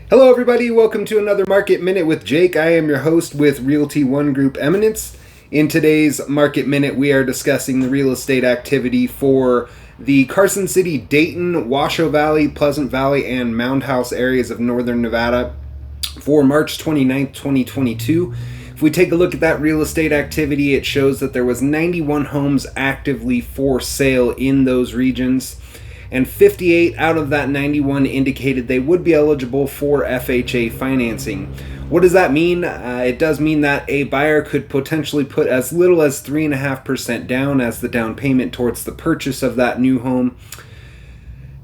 Hello, everybody. Welcome to another Market Minute with Jake. I am your host with Realty One Group Eminence. In today's Market Minute, we are discussing the real estate activity for the Carson City, Dayton, Washoe Valley, Pleasant Valley, and Moundhouse areas of northern Nevada for March 29th, 2022. If we take a look at that real estate activity, it shows that there was 91 homes actively for sale in those regions, and 58 out of that 91 indicated they would be eligible for FHA financing. What does that mean? It does mean that a buyer could potentially put as little as 3.5% down as the down payment towards the purchase of that new home.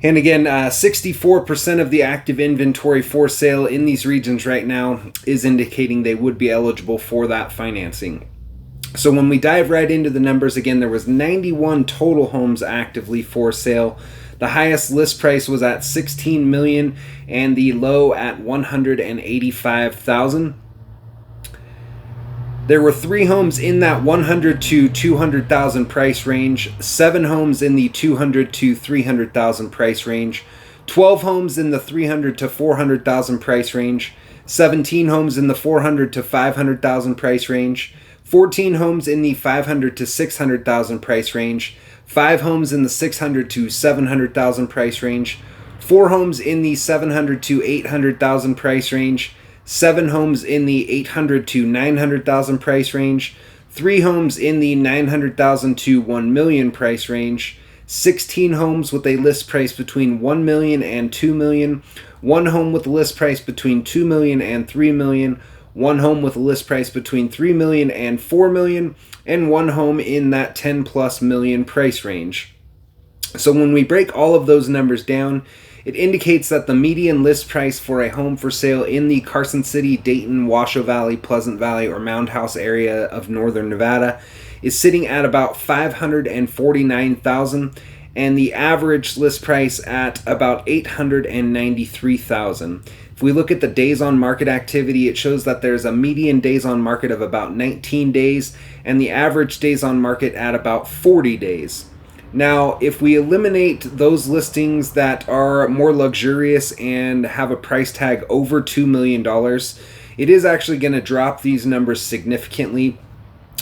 And again, 64% of the active inventory for sale in these regions right now is indicating they would be eligible for that financing. So when we dive right into the numbers, again, there was 91 total homes actively for sale. The highest list price was at $16 million and the low at $185,000. There were 3 homes in that $100,000 to $200,000 price range, 7 homes in the $200,000 to $300,000 price range, 12 homes in the $300,000 to $400,000 price range, 17 homes in the $400,000 to $500,000 price range, 14 homes in the $500,000 to $600,000 price range, 5 homes in the $600,000 to $700,000 price range, 4 homes in the $700,000 to $800,000 price range, 7 homes in the $800,000 to $900,000 price range, 3 homes in the $900,000 to $1 million price range, 16 homes with a list price between $1 million and $2 million, 1 home with a list price between $2 million and $3 million, 1 home with a list price between $3 million and $4 million, and 1 home in that 10 plus million price range. So when we break all of those numbers down, it indicates that the median list price for a home for sale in the Carson City, Dayton, Washoe Valley, Pleasant Valley, or Moundhouse area of northern Nevada is sitting at about $549,000, and the average list price at about $893,000. If we look at the days on market activity, it shows that there's a median days on market of about 19 days and the average days on market at about 40 days. Now, if we eliminate those listings that are more luxurious and have a price tag over $2 million, it is actually going to drop these numbers significantly.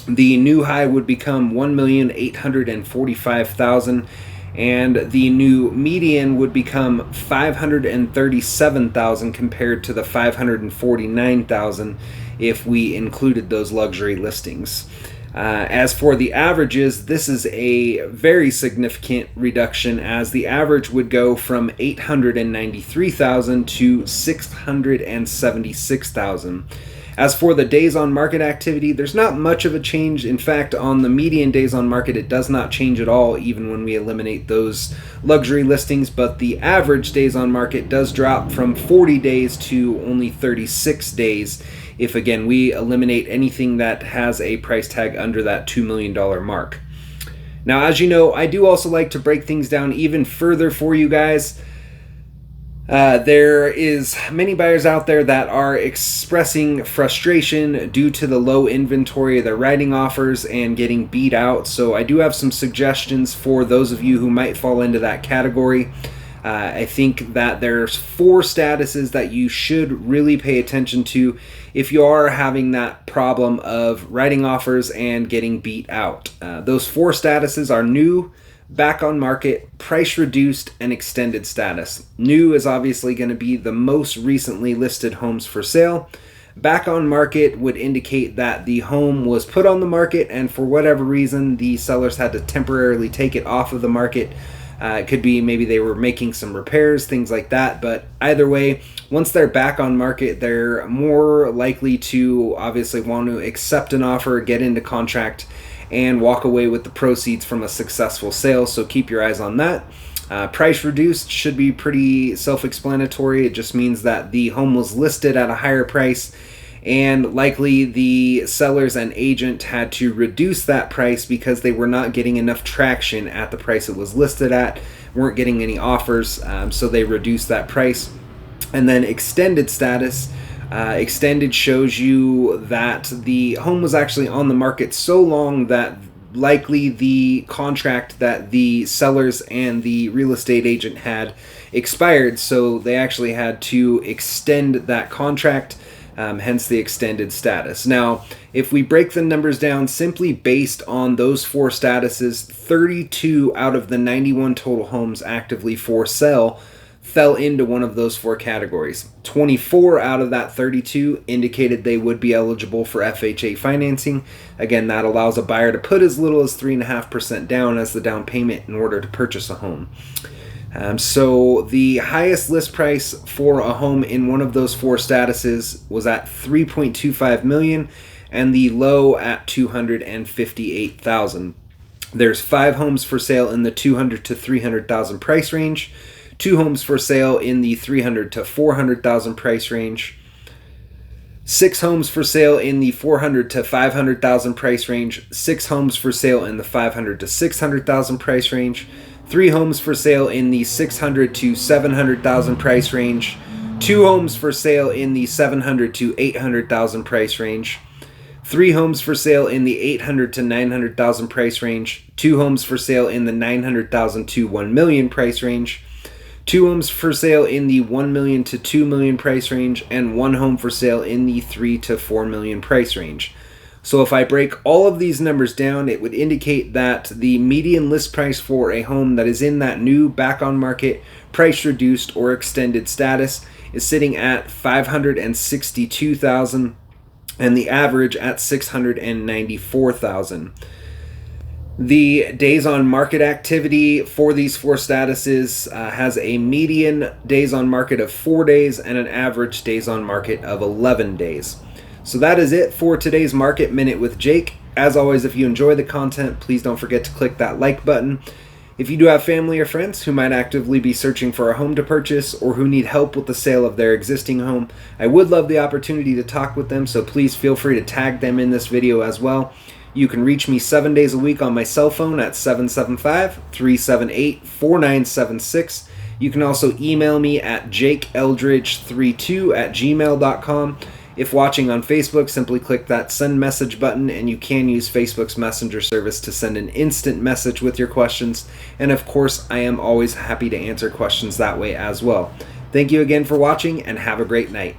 The new high would become $1,845,000, and the new median would become $537,000 compared to the $549,000 if we included those luxury listings. As for the averages, this is a very significant reduction, as the average would go from $893,000 to $676,000. As for the days on market activity, there's not much of a change. In fact, on the median days on market, it does not change at all, even when we eliminate those luxury listings. But the average days on market does drop from 40 days to only 36 days if, again, we eliminate anything that has a price tag under that $2 million mark. Now, as you know, I do also like to break things down even further for you guys. There is many buyers out there that are expressing frustration due to the low inventory. They're writing offers and getting beat out. So I do have some suggestions for those of you who might fall into that category. I think that there's 4 statuses that you should really pay attention to if you are having that problem of writing offers and getting beat out. Those 4 statuses are new, back on market, price reduced, and extended status. New is obviously going to be the most recently listed homes for sale. Back on market would indicate that the home was put on the market and for whatever reason the sellers had to temporarily take it off of the market. It could be maybe they were making some repairs, things like that. But either way, once they're back on market, they're more likely to obviously want to accept an offer, get into contract, and walk away with the proceeds from a successful sale. So keep your eyes on that. Price reduced should be pretty self-explanatory. It just means that the home was listed at a higher price, and likely the sellers and agent had to reduce that price because they were not getting enough traction at the price it was listed at, weren't getting any offers, so they reduced that price. And then extended status. Extended shows you that the home was actually on the market so long that likely the contract that the sellers and the real estate agent had expired, so they actually had to extend that contract, hence the extended status. Now, if we break the numbers down simply based on those 4 statuses, 32 out of the 91 total homes actively for sale fell into one of those 4 categories. 24 out of that 32 indicated they would be eligible for FHA financing. Again, that allows a buyer to put as little as 3.5% down as the down payment in order to purchase a home. So the highest list price for a home in one of those 4 statuses was at $3.25 million, and the low at $258,000. There's 5 homes for sale in the $200,000 to $300,000 price range, 2 homes for sale in the $300,000 to $400,000 price range, 6 homes for sale in the $400,000 to $500,000 price range, 6 homes for sale in the $500,000 to $600,000 price range, 3 homes for sale in the $600,000 to $700,000 price range, 2 homes for sale in the $700,000 to $800,000 price range, 3 homes for sale in the $800,000 to $900,000 price range, 2 homes for sale in the $900,000 to $1 million price range, 2 homes for sale in the $1 million to $2 million price range, and 1 home for sale in the $3 to $4 million price range. So if I break all of these numbers down, it would indicate that the median list price for a home that is in that new back on market, price reduced, or extended status is sitting at $562,000, and the average at $694,000. The days on market activity for these 4 statuses has a median days on market of 4 days and an average days on market of 11 days. So that is it for today's Market Minute with Jake. As always, if you enjoy the content, please don't forget to click that like button. If you do have family or friends who might actively be searching for a home to purchase or who need help with the sale of their existing home, I would love the opportunity to talk with them, so please feel free to tag them in this video as well. You can reach me 7 days a week on my cell phone at 775-378-4976. You can also email me at jakeeldridge32@gmail.com. If watching on Facebook, simply click that send message button, and you can use Facebook's messenger service to send an instant message with your questions. And of course, I am always happy to answer questions that way as well. Thank you again for watching, and have a great night.